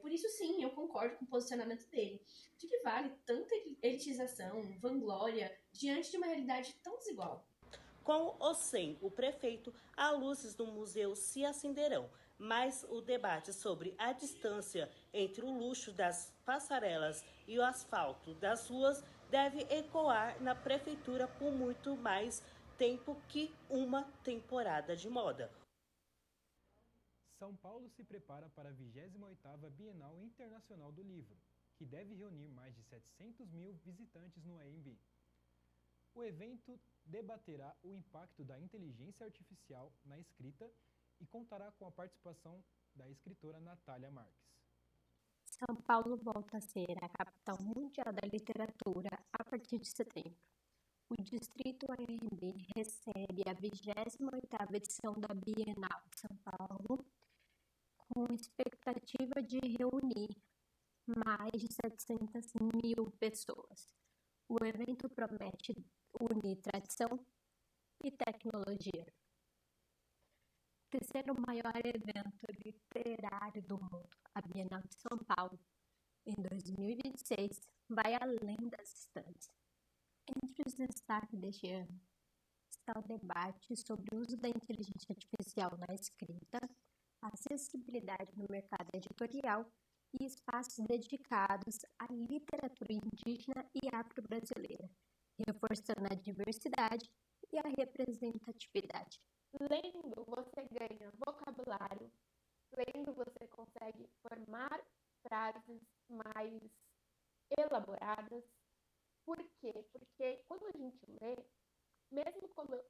Por isso, sim, eu concordo com o posicionamento dele, de que vale tanta elitização, vanglória, diante de uma realidade tão desigual. Com ou sem o prefeito, as luzes do museu se acenderão, mas o debate sobre a distância entre o luxo das passarelas e o asfalto das ruas deve ecoar na prefeitura por muito mais tempo que uma temporada de moda. São Paulo se prepara para a 28ª Bienal Internacional do Livro, que deve reunir mais de 700 mil visitantes no AMB. O evento debaterá o impacto da inteligência artificial na escrita e contará com a participação da escritora Natália Marques. São Paulo volta a ser a capital mundial da literatura a partir de setembro. O Distrito ARD recebe a 28ª edição da Bienal de São Paulo, com expectativa de reunir mais de 700.000 pessoas. O evento promete unir tradição e tecnologia. O terceiro maior evento literário do mundo, a Bienal de São Paulo, em 2026, vai além das estantes. Entre os destaques deste ano está o debate sobre o uso da inteligência artificial na escrita, acessibilidade no mercado editorial e espaços dedicados à literatura indígena e afro-brasileira, reforçando a diversidade e a representatividade. Lendo, você ganha vocabulário. Lendo, você consegue formar frases mais elaboradas. Por quê? Porque quando a gente lê, mesmo quando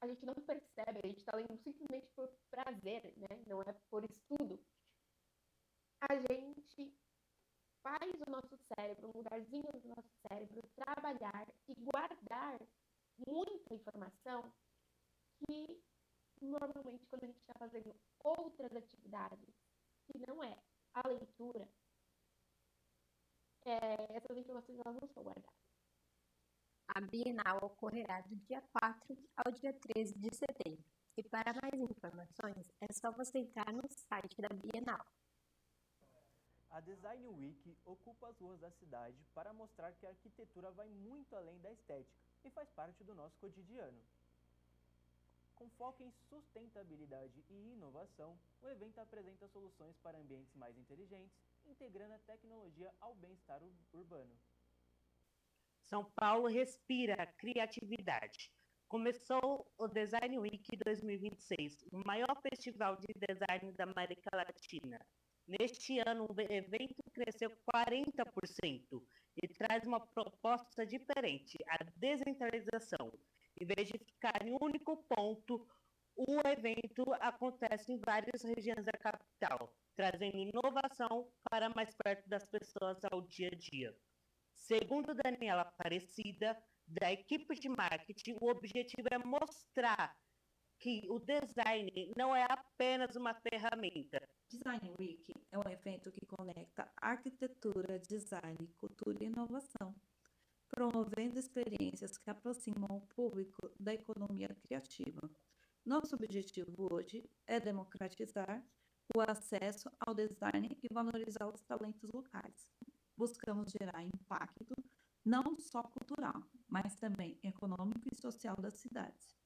a gente não percebe, a gente está lendo simplesmente por prazer, né? Não é por estudo, a gente faz o nosso cérebro, um lugarzinho do nosso cérebro, trabalhar e guardar muita informação que normalmente quando a gente está fazendo outras atividades, que não é a leitura, essas informações elas não são guardadas. A Bienal ocorrerá do dia 4 ao dia 13 de setembro. E para mais informações, é só você entrar no site da Bienal. A Design Week ocupa as ruas da cidade para mostrar que a arquitetura vai muito além da estética e faz parte do nosso cotidiano. Com foco em sustentabilidade e inovação, o evento apresenta soluções para ambientes mais inteligentes, integrando a tecnologia ao bem-estar urbano. São Paulo respira criatividade. Começou o Design Week 2026, o maior festival de design da América Latina. Neste ano, o evento cresceu 40% e traz uma proposta diferente, a descentralização. Em vez de ficar em um único ponto, o evento acontece em várias regiões da capital, trazendo inovação para mais perto das pessoas ao dia a dia. Segundo Daniela Aparecida, da equipe de marketing, o objetivo é mostrar que o design não é apenas uma ferramenta. Design Week é um evento que conecta arquitetura, design, cultura e inovação, promovendo experiências que aproximam o público da economia criativa. Nosso objetivo hoje é democratizar o acesso ao design e valorizar os talentos locais. Buscamos gerar impacto não só cultural, mas também econômico e social das cidades.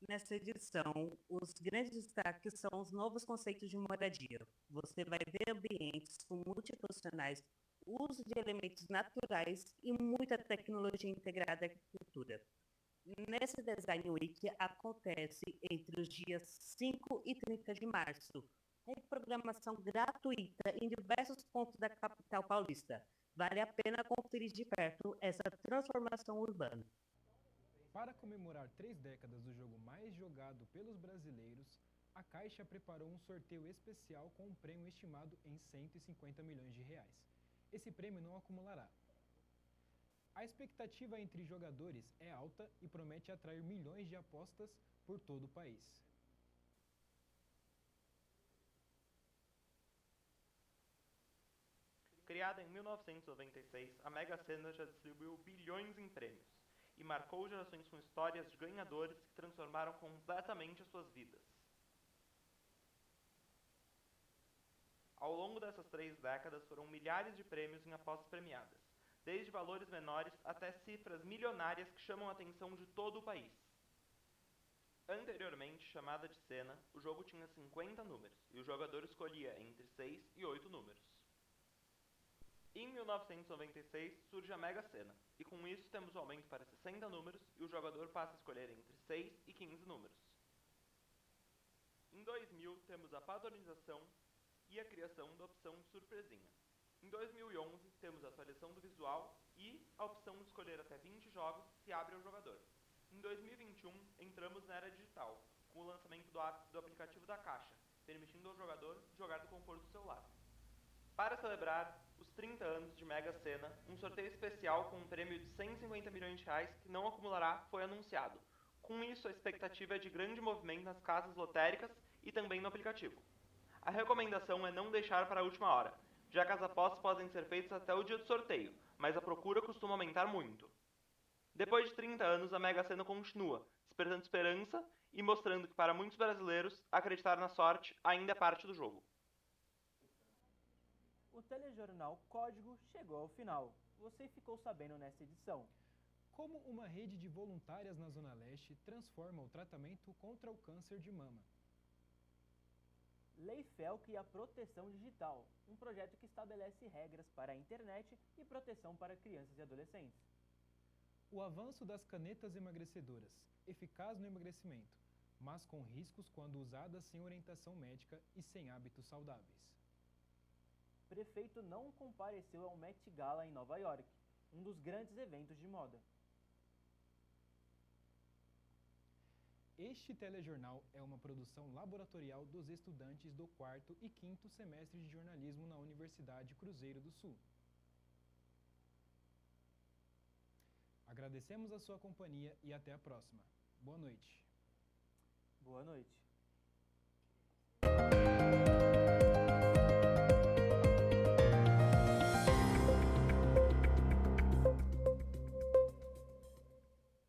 Nessa edição, os grandes destaques são os novos conceitos de moradia. Você vai ver ambientes com multifuncionais, uso de elementos naturais e muita tecnologia integrada à agricultura. Nesse Design Week acontece entre os dias 5 e 30 de março, com programação gratuita em diversos pontos da capital paulista. Vale a pena conferir de perto essa transformação urbana. Para comemorar 3 décadas do jogo mais jogado pelos brasileiros, a Caixa preparou um sorteio especial com um prêmio estimado em 150 milhões de reais. Esse prêmio não acumulará. A expectativa entre jogadores é alta e promete atrair milhões de apostas por todo o país. Criada em 1996, a Mega Sena já distribuiu bilhões em prêmios e marcou gerações com histórias de ganhadores que transformaram completamente as suas vidas. Ao longo dessas 3 décadas, foram milhares de prêmios em apostas premiadas, desde valores menores até cifras milionárias que chamam a atenção de todo o país. Anteriormente chamada de Sena, o jogo tinha 50 números e o jogador escolhia entre 6 e 8 números. Em 1996 surge a Mega Sena, e com isso temos o aumento para 60 números e o jogador passa a escolher entre 6 e 15 números. Em 2000 temos a padronização e a criação da opção de surpresinha. Em 2011 temos a atualização do visual e e a opção de escolher até 20 jogos se abre ao jogador. Em 2021, entramos na era digital, com o lançamento do aplicativo da Caixa, permitindo ao jogador jogar do conforto do celular. Para celebrar os 30 anos de Mega Sena, um sorteio especial com um prêmio de 150 milhões de reais que não acumulará foi anunciado. Com isso, a expectativa é de grande movimento nas casas lotéricas e também no aplicativo. A recomendação é não deixar para a última hora, já que as apostas podem ser feitas até o dia do sorteio, mas a procura costuma aumentar muito. Depois de 30 anos, a Mega Sena continua, despertando esperança e mostrando que para muitos brasileiros, acreditar na sorte ainda é parte do jogo. O telejornal Código chegou ao final. Você ficou sabendo nessa edição. Como uma rede de voluntárias na Zona Leste transforma o tratamento contra o câncer de mama. Lei Felk e a Proteção Digital, um projeto que estabelece regras para a internet e proteção para crianças e adolescentes. O avanço das canetas emagrecedoras, eficaz no emagrecimento, mas com riscos quando usadas sem orientação médica e sem hábitos saudáveis. Prefeito não compareceu ao Met Gala em Nova York, um dos grandes eventos de moda. Este telejornal é uma produção laboratorial dos estudantes do 4º e 5º semestre de jornalismo na Universidade Cruzeiro do Sul. Agradecemos a sua companhia e até a próxima. Boa noite. Boa noite.